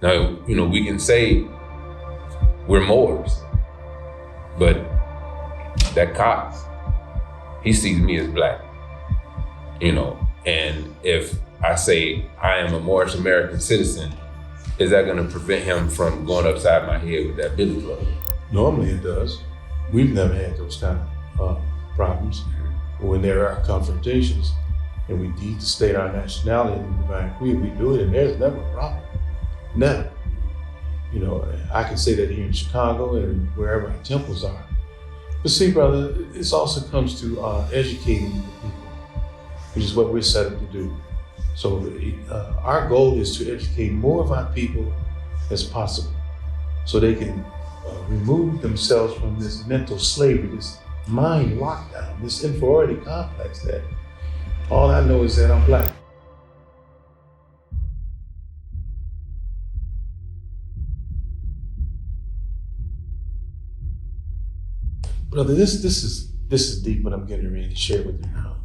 Now, we can say we're Moors, but that cop, he sees me as black, and if I say I am a Moorish American citizen, is that gonna prevent him from going upside my head with that billy club? Normally it does. We've never had those kind of problems. When there are confrontations and we need to state our nationality and divine creed, we do it, and there's never a problem. Never. I can say that here in Chicago and wherever our temples are. But see, brother, this also comes to educating the people, which is what we're set up to do. So our goal is to educate more of our people as possible so they can remove themselves from this mental slavery, this mind lockdown, this inferiority complex that all I know is that I'm black. Brother, this is deep what I'm getting ready to share with you now.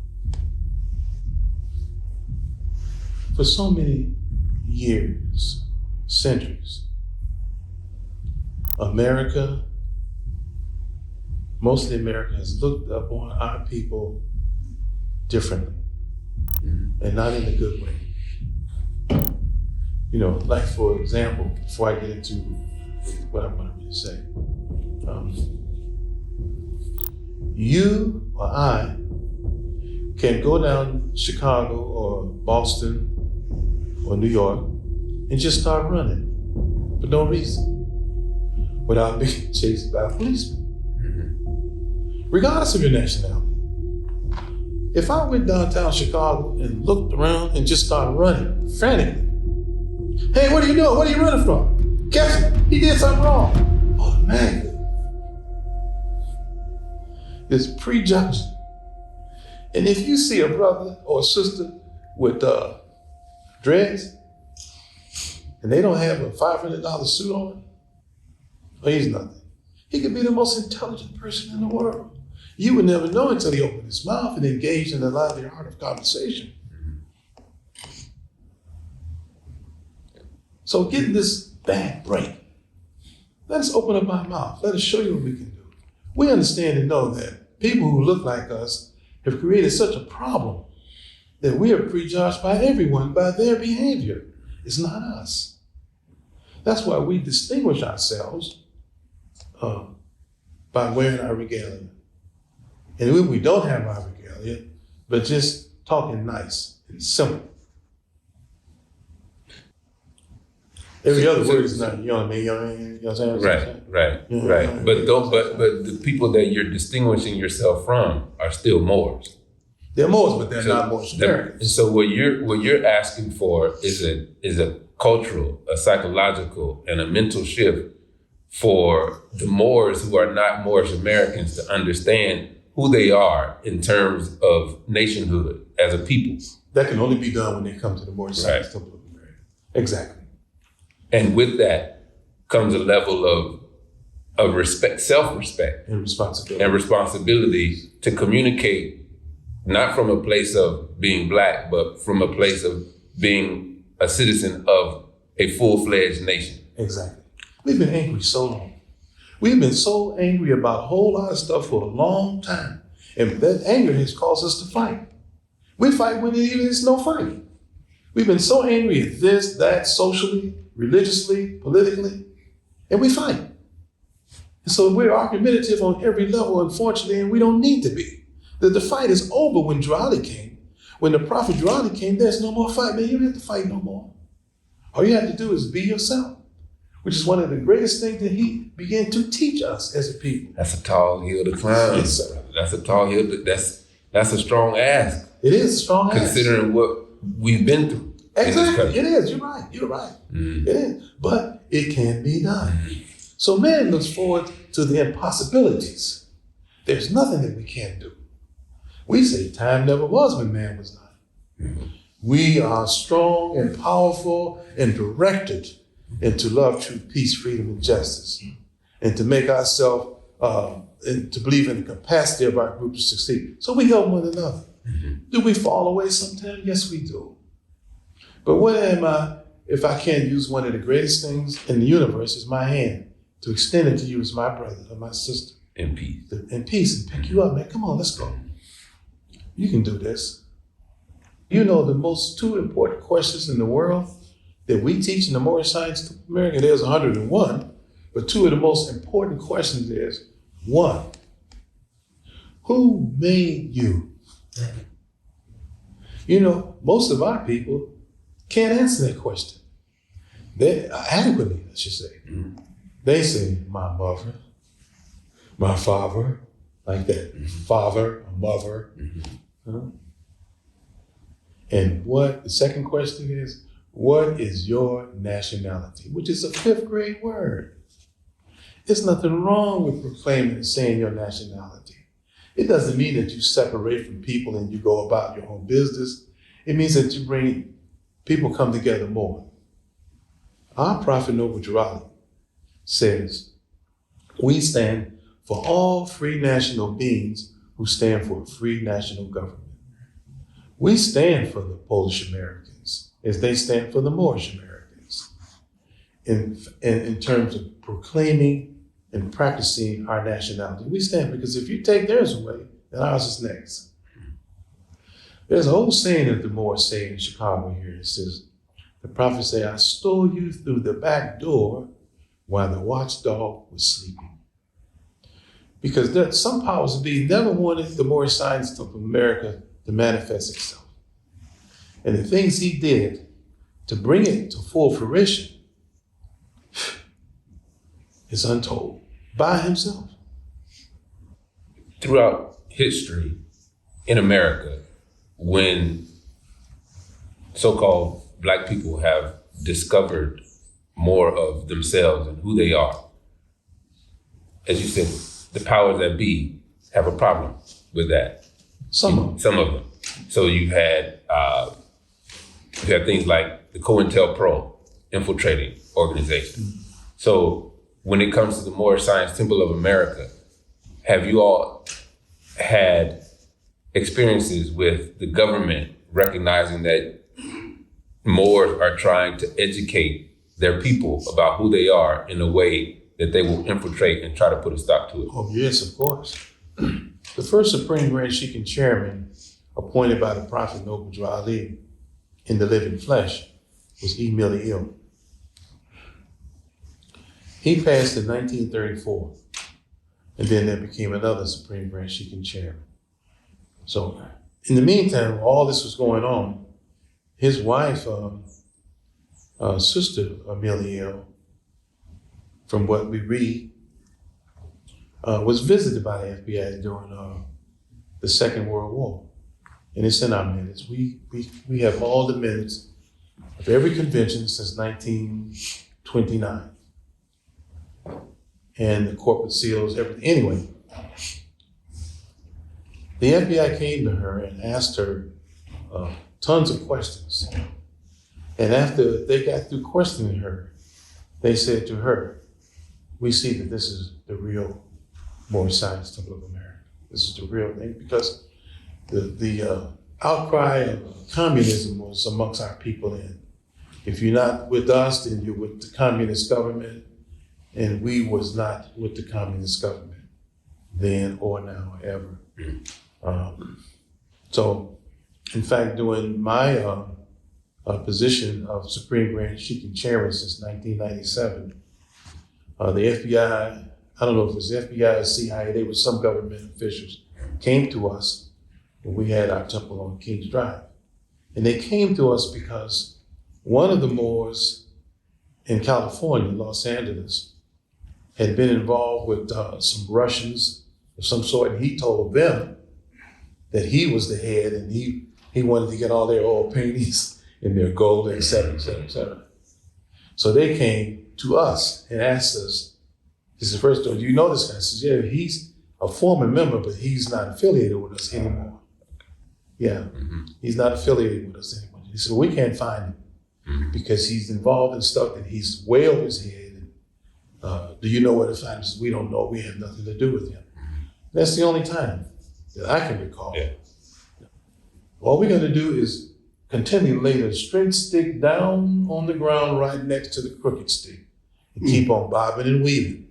For so many years, centuries, America, mostly America, has looked upon our people differently, and not in a good way. Like for example, before I get into what I'm going to really say, you or I can go down Chicago or Boston or New York and just start running for no reason without being chased by a policeman, regardless of your nationality. If I went downtown Chicago and looked around and just started running frantically, hey, what are you doing? What are you running from? Catch him, he did something wrong. Automatically, there's prejudgment. And if you see a brother or a sister with dreads and they don't have a $500 suit on, well, he's nothing. He could be the most intelligent person in the world. You would never know until he opened his mouth and engaged in the lively art of conversation. So getting this bad break, let us open up our mouth. Let us show you what we can do. We understand and know that people who look like us have created such a problem that we are prejudged by everyone by their behavior. It's not us. That's why we distinguish ourselves by wearing our regalia. And when we don't have our regalia, but just talking nice and simple. Every other word is not, you know what I mean? You know what I'm saying? Right. But the people that you're distinguishing yourself from are still Moors. They're Moors, but they're not Moorish American. And so what you're asking for is a cultural, a psychological, and a mental shift for the Moors who are not Moorish Americans to understand who they are in terms of nationhood as a people. That can only be done when they come to the Moorish Temple of America. Exactly. And with that comes a level of respect, self-respect, and responsibility to communicate, not from a place of being black, but from a place of being a citizen of a full-fledged nation. Exactly. We've been angry so long. We've been so angry about a whole lot of stuff for a long time. And that anger has caused us to fight. We fight when there even is no fighting. We've been so angry at this, that, socially, religiously, politically, and we fight. And so we're argumentative on every level, unfortunately, and we don't need to be. The fight is over when duality came. When the prophet duality came, there's no more fight. Man, you don't have to fight no more. All you have to do is be yourself, which is one of the greatest things that he began to teach us as a people. That's a tall hill to climb. Yes, sir. That's a tall hill. That's a strong ask. It is a strong ask. Considering what we've been through. Exactly. It is. You're right. It is. But it can be done. So man looks forward to the impossibilities. There's nothing that we can't do. We say time never was when man was not. We are strong and powerful and directed into love, truth, peace, freedom, and justice. And to make ourselves, and to believe in the capacity of our group to succeed. So we help one another. Do we fall away sometimes? Yes, we do. But what am I if I can't use one of the greatest things in the universe is my hand to extend it to you as my brother or my sister. In peace. In peace, and pick you up, man. Come on, let's go. You can do this. You know the most two important questions in the world that we teach in the Moorish Science of America, there's 101, but two of the most important questions is, one, who made you? You know, most of our people can't answer that question. They adequately, I should say. Mm-hmm. They say, my mother, my father, like that. Mm-hmm. Father, mother. Mm-hmm. And what the second question is, what is your nationality? Which is a 5th grade word. There's nothing wrong with proclaiming and saying your nationality. It doesn't mean that you separate from people and you go about your own business. It means that you bring people come together more. Our prophet Noble Durali says, we stand for all free national beings who stand for a free national government. We stand for the Polish Americans as they stand for the Moorish Americans in terms of proclaiming and practicing our nationality. We stand because if you take theirs away, then ours is next. There's an old saying that the Moors say in Chicago here. It says, the prophet say, I stole you through the back door while the watchdog was sleeping. Because some powers that be never wanted the Moorish Science of America to manifest itself. And the things he did to bring it to full fruition is untold by himself. Throughout history in America, when so-called Black people have discovered more of themselves and who they are, as you said, the powers that be have a problem with that. Some of them. So you've had things like the COINTELPRO infiltrating organization. Mm-hmm. So when it comes to the Moorish Science Temple of America, have you all had experiences with the government recognizing that Moors are trying to educate their people about who they are in a way that they will infiltrate and try to put a stop to it? Oh, yes, of course. The first Supreme Grand Sheikh and Chairman appointed by the Prophet Noble Durali in the living flesh was Emilio. He passed in 1934, and then there became another Supreme Grand Sheikh and Chairman. So in the meantime, while all this was going on, his wife, Sister Emilio, from what we read, was visited by the FBI during the Second World War. And it's in our minutes. We have all the minutes of every convention since 1929. And the corporate seals, everything. Anyway, the FBI came to her and asked her tons of questions. And after they got through questioning her, they said to her, we see that this is the real Moorish Science Temple of America. This is the real thing, because the outcry of communism was amongst our people. And if you're not with us, then you're with the communist government. And we was not with the communist government then or now or ever. So, in fact, during my position of Supreme Grand Sheikh and Chairman since 1997, the FBI, I don't know if it was the FBI or CIA, they were some government officials, came to us when we had our temple on Kings Drive. And they came to us because one of the Moors in California, Los Angeles, had been involved with some Russians of some sort, and he told them that he was the head and he wanted to get all their oil paintings and their gold, et cetera, et cetera, et cetera. So they came to us and asked us, this is the first one, do you know this guy? I says, yeah, he's a former member, but he's not affiliated with us anymore. Yeah, He's not affiliated with us anymore. He said, well, we can't find him because he's involved in stuff that he's way over his head. Do you know where to find him? He says, we don't know, we have nothing to do with him. That's the only time that I can recall. Yeah. All we're gonna do is continually lay the straight stick down on the ground right next to the crooked stick and keep on bobbing and weaving.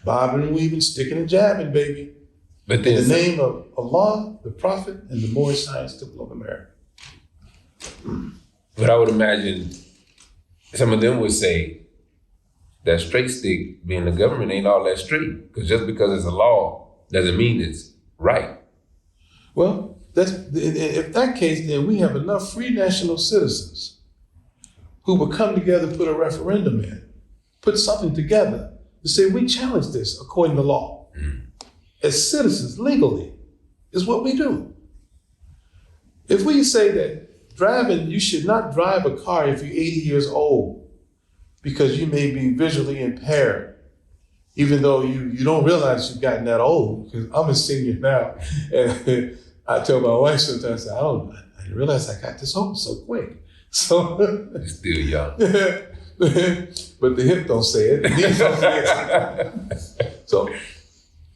Bobbing and weaving, sticking and jabbing, baby. But in the name of Allah, the Prophet, and the Moorish Science Temple of America. But I would imagine some of them would say that straight stick, being the government, ain't all that straight. Because just because it's a law doesn't mean it's right. Well, if that case, then we have enough free national citizens who would come together, put a referendum in, put something together to say we challenge this according to law. As citizens, legally, is what we do. If we say that driving, you should not drive a car if you're 80 years old because you may be visually impaired, even though you don't realize you've gotten that old, because I'm a senior now. And I tell my wife sometimes, I didn't realize I got this old so quick. So You're still young. But the hip don't say it, the knees don't say it. So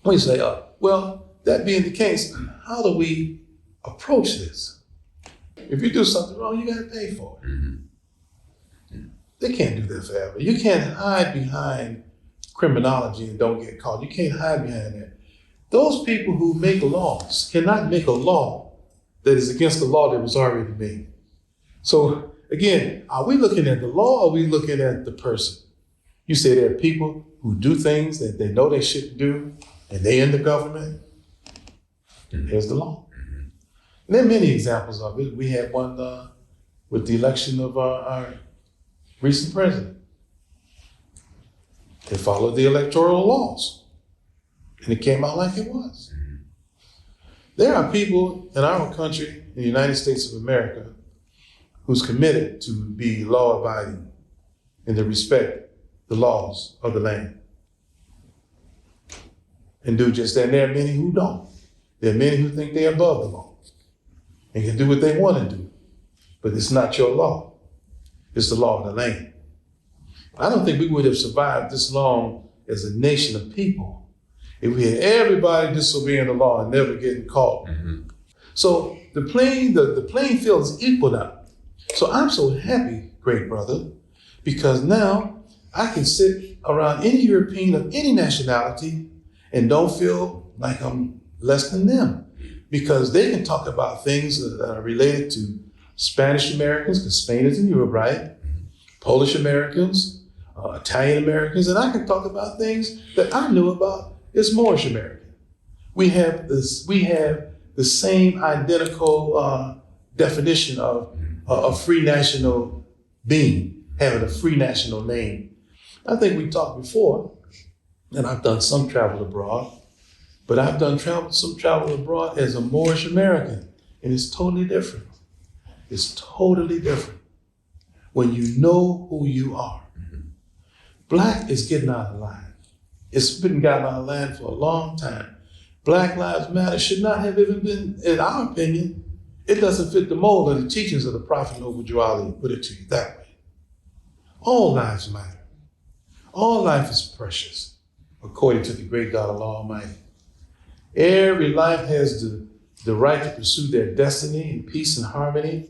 we say, well, that being the case, how do we approach this? If you do something wrong, you got to pay for it. Mm-hmm. They can't do that forever. You can't hide behind criminology and don't get caught. You can't hide behind that. Those people who make laws cannot make a law that is against the law that was already made. So again, are we looking at the law or are we looking at the person? You say there are people who do things that they know they shouldn't do, and they in the government. There's the law. And there are many examples of it. We had one with the election of our recent president. They followed the electoral laws, and it came out like it was. There are people in our country, in the United States of America, who's committed to be law-abiding and to respect the laws of the land and do just that. And there are many who don't. There are many who think they're above the law and can do what they want to do, but it's not your law. It's the law of the land. I don't think we would have survived this long as a nation of people if we had everybody disobeying the law and never getting caught. Mm-hmm. So the playing field is equal now. So I'm so happy, great brother, because now I can sit around any European of any nationality and don't feel like I'm less than them, because they can talk about things that are related to Spanish Americans, because Spain is in Europe, right? Polish Americans, Italian Americans, and I can talk about things that I knew about as Moorish American. We have the same identical definition of a free national being, having a free national name. I think we talked before, and I've done some travel abroad, but I've done some travel abroad as a Moorish American, and it's totally different. It's totally different when you know who you are. Black is getting out of line. It's been gotten out of line for a long time. Black Lives Matter should not have even been, in our opinion, it doesn't fit the mold of the teachings of the Prophet Noble Ali, put it to you that way. All lives matter. All life is precious, according to the great God Allah Almighty. Every life has the right to pursue their destiny in peace and harmony.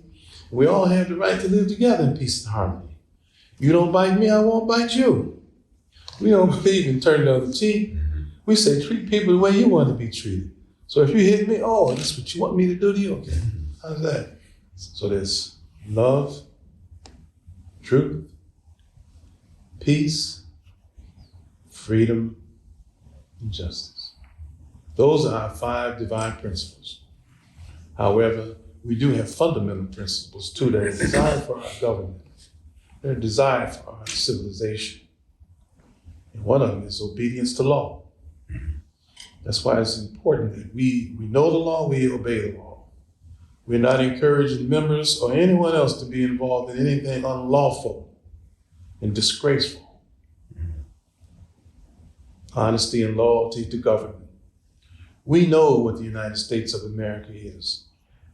We all have the right to live together in peace and harmony. You don't bite me, I won't bite you. We don't believe in turning the other cheek. We say treat people the way you want to be treated. So if you hit me, oh, that's what you want me to do to you? Okay, how's that? So there's love, truth, peace, freedom, and justice. Those are our 5 divine principles. However, we do have fundamental principles too that are designed for our government. They're designed for our civilization. And one of them is obedience to law. That's why it's important that we know the law, we obey the law. We're not encouraging members or anyone else to be involved in anything unlawful and disgraceful. Honesty and loyalty to government. We know what the United States of America is,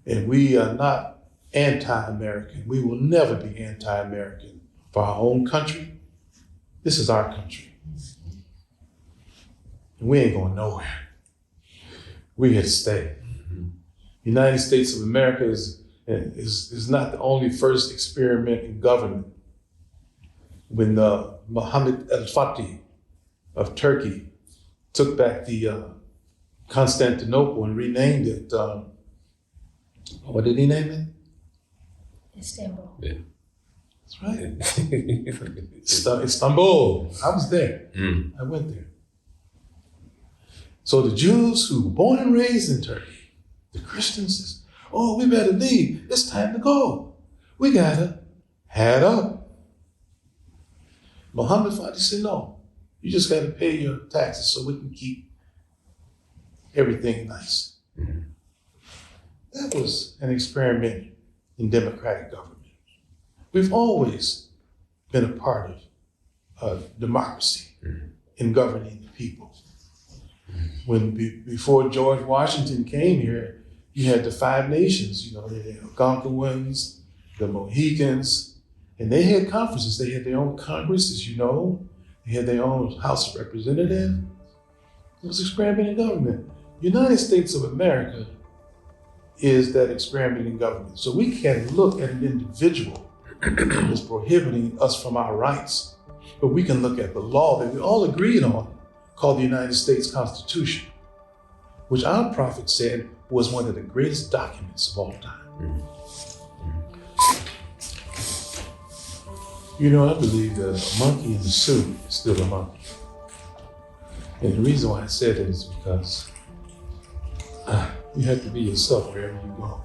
and we are not anti-American. We will never be anti-American for our own country. This is our country. And we ain't going nowhere. We're here to stay. United States of America is and is not the only first experiment in government. When Mohammed al-Fatih of Turkey took back the Constantinople and renamed it, what did he name it? Istanbul. Yeah. That's right. Istanbul. I was there. I went there. So the Jews who were born and raised in Turkey, the Christians says, oh, we better leave. It's time to go. We gotta hat up. Muhammad Fatih said, no, you just gotta pay your taxes so we can keep everything nice. That was an experiment in democratic government. We've always been a part of democracy in governing the people. Before George Washington came here, you had the 5 nations, the Algonquins, the Mohegans, and they had conferences. They had their own Congress, as you know. They had their own House of Representatives. It was experiment in government. United States of America is that experiment in government. So we can't look at an individual as prohibiting us from our rights, but we can look at the law that we all agreed on, called the United States Constitution, which our prophet said was one of the greatest documents of all time. I believe that a monkey in the suit is still a monkey. And the reason why I said that is because you have to be yourself wherever you go,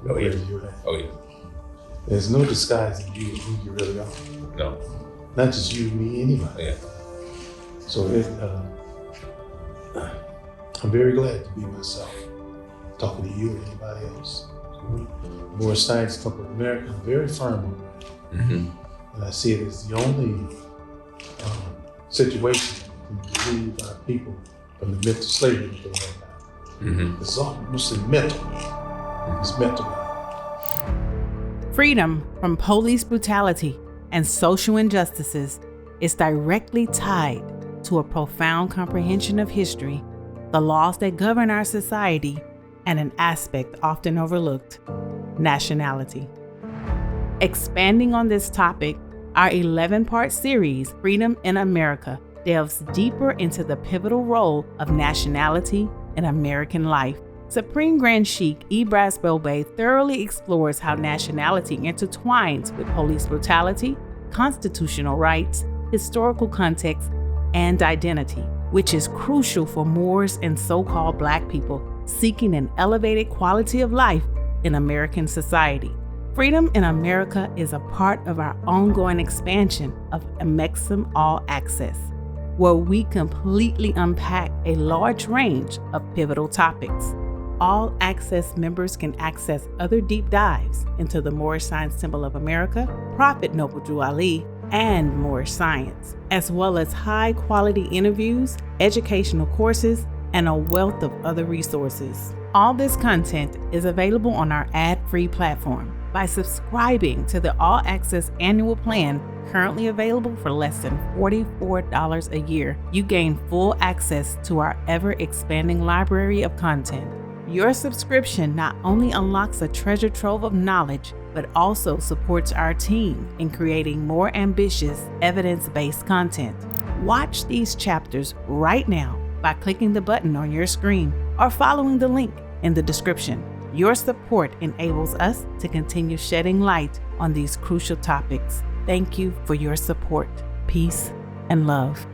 wherever you're at. Oh, yeah. There's no disguising you who you really are. No. Not just you, me, anybody. Yeah. So I'm very glad to be myself, talking to you or anybody else. Moorish Science Club of America, I'm very firm on that. And I see it as the only situation that can relieve our people from the mental slavery that they have now. It's all mostly mental. It's mental. Freedom from police brutality and social injustices is directly tied to a profound comprehension of history, the laws that govern our society, and an aspect often overlooked, nationality. Expanding on this topic, our 11-part series, Freedom in America, delves deeper into the pivotal role of nationality in American life. Supreme Grand Sheikh Ibras Belbey thoroughly explores how nationality intertwines with police brutality, constitutional rights, historical context, and identity, which is crucial for Moors and so-called Black people seeking an elevated quality of life in American society. Freedom in America is a part of our ongoing expansion of Amexem All Access, where we completely unpack a large range of pivotal topics. All Access members can access other deep dives into the Moorish Science Temple of America, Prophet Noble Drew Ali, and Moorish Science, as well as high-quality interviews, educational courses, and a wealth of other resources. All this content is available on our ad-free platform. By subscribing to the All Access annual plan, currently available for less than $44 a year, you gain full access to our ever-expanding library of content. Your subscription not only unlocks a treasure trove of knowledge, but also supports our team in creating more ambitious, evidence-based content. Watch these chapters right now by clicking the button on your screen or following the link in the description. Your support enables us to continue shedding light on these crucial topics. Thank you for your support. Peace and love.